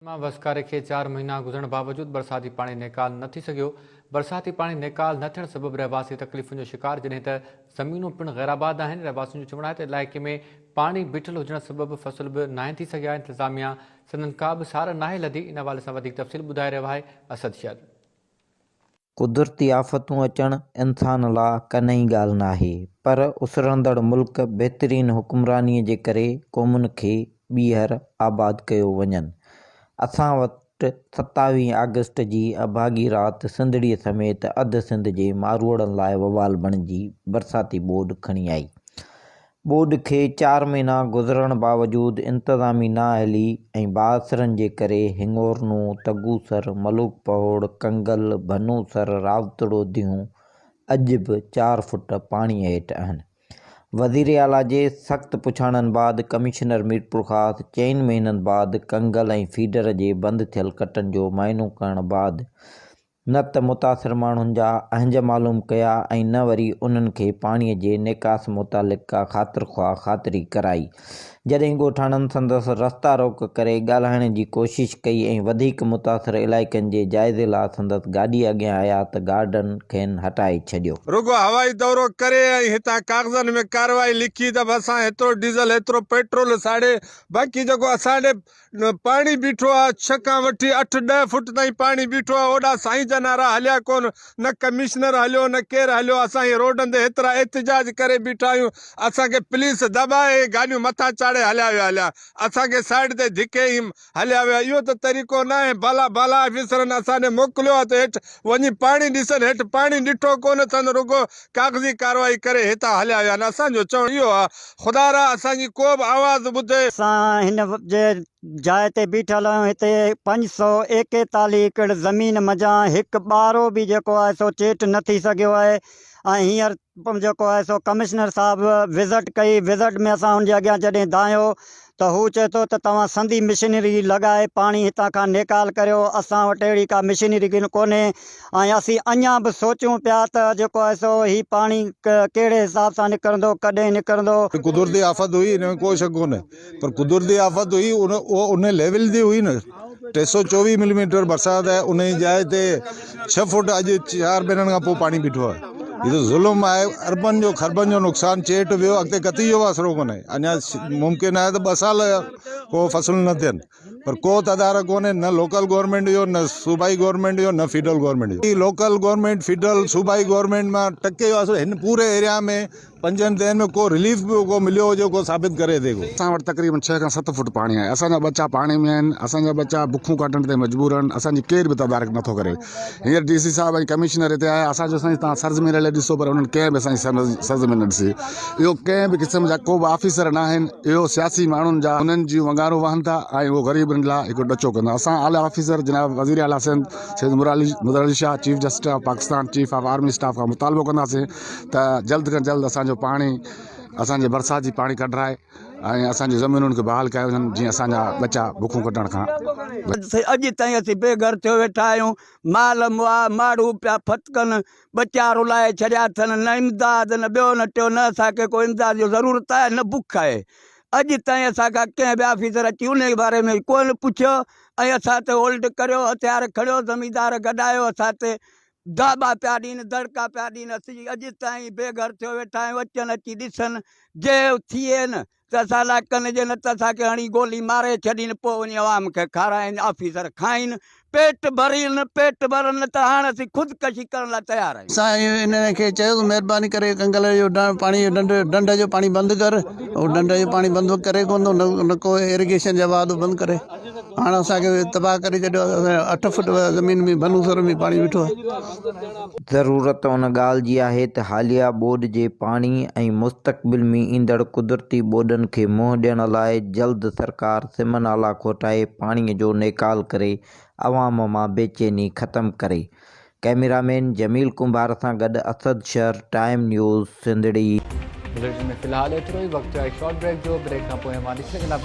માં વસકારે खे 4 મહિના ગુજरण बावजूद बरसाती पानी निकाल न थी सघियो। बरसाती पानी निकाल न थियण सबब रहवासी तकलीफ़ुनि जो शिकार, जॾहिं त ज़मीनूं पिणु गैराबाद आहिनि। रहवासियुनि जो चवणु आहे त इलाइक़े में पानी बीठल हुजण सबब फसल बि नाहे थी सघिया। इंतिज़ामिया संदन का बि सार नाहे लधी। इन हवाले सां वधीक तफ़सील ॿुधाए रहियो आहे असद शहर। कुदरती आफ़तूं अचणु इंसान लाइ कनई ॻाल्हि नाहे, पर उसरंदड़ मुल्क बहितरीन हुक्मरानीअ जे करे क़ौमुनि खे ॿीहर आबाद कयो वञनि। असां वटि 27 अगस्त जी अभागी राति सिंधड़ीअ समेत अधु सिंध जे मारूअड़नि लाइ ववाल बणिजी बरसाती ॿोॾि खणी आई। ॿोॾि खे 4 महीना गुज़रण बावजूद इंतिज़ामी नाअहली ऐं बाअसरनि जे करे हिंगोरनू, तगूसर, मलूकपौड़, कंगल, भनूसर, रावतड़ो अॼु बि 4 फुट पाणीअ हेठि आहिनि। वज़ीर आला जे सख़्त पुछाणनि बाद कमिश्नर मीरपुर ख़ासि 4 महीननि बाद कंगल ऐं फीडर जे बंदि थियल कटनि जो मुआइनो करण बाद न त मुतासिर माण्हुनि जा अहंज मालूम कया ऐं न वरी उन्हनि खे पाणीअ जे निकास मुतालिक़ का ख़ातिरख़्वाह ख़ातिरी कराई। जॾहिं ॻोठाणनि संदसि रस्ता रोक करे ॻाल्हाइण जी कोशिश कई ऐं वधीक मुतासिर इलाइक़नि जे जाइज़े लाइ संदसि गाॾी अॻियां आया त गार्डन खेनि हटाए छॾियो। रुगो हवाई दौरो करे ऐं हितां कागज़नि में कार्रवाई लिखी त असां हेतिरो डीज़ल हेतिरो पेट्रोल साड़े, बाक़ी जेको असांजे पाणी बीठो आहे 6 खां वठी 8-10 फुट ताईं पाणी बीठो आहे। ओॾा साईं जनारा हलिया कोन, न कमिश्नर हलियो न केरु हलियो। असां इहे रोडनि ते हेतिरा एहतिजाज करे बीठा आहियूं। असांखे पुलिस दॿाए गाॾियूं मथां चाढ़े हलिया असांखे साइड ते धिके ई हलिया विया। इहो त तरीक़ो न आहे। बाला ऑफिसरनि असांखे मोकिलियो आहे त हेठि वञी पाणी ॾिसनि, हेठि पाणी ॾिठो कोन अथनि, रुगो कागज़ी कार्रवाई करे हितां हलिया विया आहिनि। असांजो चवणु इहो आहे, ख़ुदा रा असांजी को बि आवाज़ ॿुधे। असां हिन जे जाइ ते बीठल आहियूं। हिते 541 एकड़ ज़मीन मज़ा हिकु ॿारो बि जेको आहे सो चेट न थी सघियो आहे। ऐं हींअर जेको आहे सो कमिश्नर साहिबु विज़िट कई। विज़िट में असां हुनजे अॻियां जॾहिं दायो त हू चए थो त तव्हां संदी मशीनरी लॻाए पाणी हितां खां निकाल करियो। असां वटि अहिड़ी का मशीनरी कोन्हे ऐं असीं अञा बि सोचूं पिया त जेको आहे सो ही पाणी कहिड़े हिसाब सां निकिरंदो, कॾहिं निकिरंदो। कुदरती आफ़त हुई, हिन में कोई शक कोन्हे, पर कुदरती आफ़त हुई उन लेवल जी हुई न। 324 मिलीमीटर बरसाति आहे। उन जी जाइ ते 6 फुट अॼु 4 महीननि खां पोइ पाणी बीठो आहे। ये तो ज़ुल्म आहे। अरबन जो खरबन जो नुक़सानु चेट वियो, अॻिते कती जो आसिरो कोन्हे। अञा मुमकिन आहे त 2 साल को फसल न थियनि, पर को तदारक कोन्हे, न लोकल गवर्नमेंट जो, न सूबाई गवर्नमेंट जो, न फेडरल गवर्नमेंट जो। लोकल गवर्नमेंट, फेडरल, सूबाई गवर्नमेंट मां टके जो आसिरो हिन पूरे एरिया में 5 ॾींहंनि में को रिलीफ बि को मिलियो हुजे, को साबित करे थे। असां वटि तक़रीबन 6 खां 7 फुट पाणी आहे। असांजा बच्चा पाणी में आहिनि। असांजा बच्चा बुखूं कटण ते मजबूर आहिनि। असांजी केर बि तदारक नथो करे। हींअर DC साहब ऐं कमिश्नर हिते आया। असांजो साईं तव्हां सरज़मीन ॾिसो, पर उन्हनि कंहिं बि असांजी सरज़मीन न ॾिसी। इहो कंहिं बि क़िस्म जा को बि ऑफिसर न आहिनि। इहो सियासी माण्हुनि जा उन्हनि जूं वंगारूं वहनि था ऐं उहो ग़रीबनि लाइ हिकु ॾचो कंदा। असां आला ऑफिसर जनाब वज़ीर आला Sindh Syed Murad Ali Shah, chief justice of Pakistan, chief of army staff खां मुतालबो कंदासीं त जल्द खां जल्द असांजो पाणी, असांजे बरसाति जी पाणी कढाए ऐं असांजी ज़मीनुनि खे बहाल कयो वञनि, जीअं असांजा बच्चा बुखूं कटण खां। अॼु ताईं असीं बेघर थियो वेठा आहियूं। माल माड़ू पिया फटकनि, बच्चा रुलाए छॾिया अथनि। न इमदाद, न ॿियो न टियों, न असांखे कोई इमदाद जी ज़रूरत आहे, न बुख आहे। अॼु ताईं असांखां कंहिं बि ऑफिसर अची उन जे बारे में कोन पुछियो ऐं असां ते होल्ड करियो, हथियार खणियो, ज़मींदार गॾायो, असां ते दाबा पिया ॾियनि, दड़का पिया ॾियनि। असीं अॼु ताईं बेघर थियो वेठा आहियूं। अचनि अची ॾिसनि, जे थिए न त असां लाइ कनि, जे न त असांखे हणी गोली मारे छॾीनि, पोइ वञी आवाम खे खाराइनि, ऑफिसर खाइनि, पेट भरीनि, पेट भरनि, त हाणे असीं ख़ुदकशी करण लाइ तयार आहियूं। असां इन खे चयो महिरबानी करे कंगल जो पाणी डंड जो पाणी बंदि कर। उहो डंड जो पाणी बंदि करे कोन थो, न को इरिगेशन जा वाद बंदि करे। हाणे असांखे तबाह करे छॾियो। 8 फुट ज़मीन में भनूसर में पाणी बीठो आहे। ज़रूरत उन ॻाल्हि जी आहे त हालिया ॿोॾि जे पाणी ऐं मुस्तक़बिल में ईंदड़ कुदरती ॿोॾनि खे मुंहुं ॾियण लाइ जल्द सरकार सिम नाला खोटाए पाणीअ जो निकाल करे अवाम मां बेचैनी ख़तमु करे। कैमरामैन जमील कुंभार सां गॾु असद शहर, टाइम न्यूज़, सिंधड़ी। बुलेटिन में फ़िलहालु एतिरो ई। वक़्तु आहे शॉर्ट ब्रेक जो। ब्रेक खां पोइ मां ॾिसी सघंदा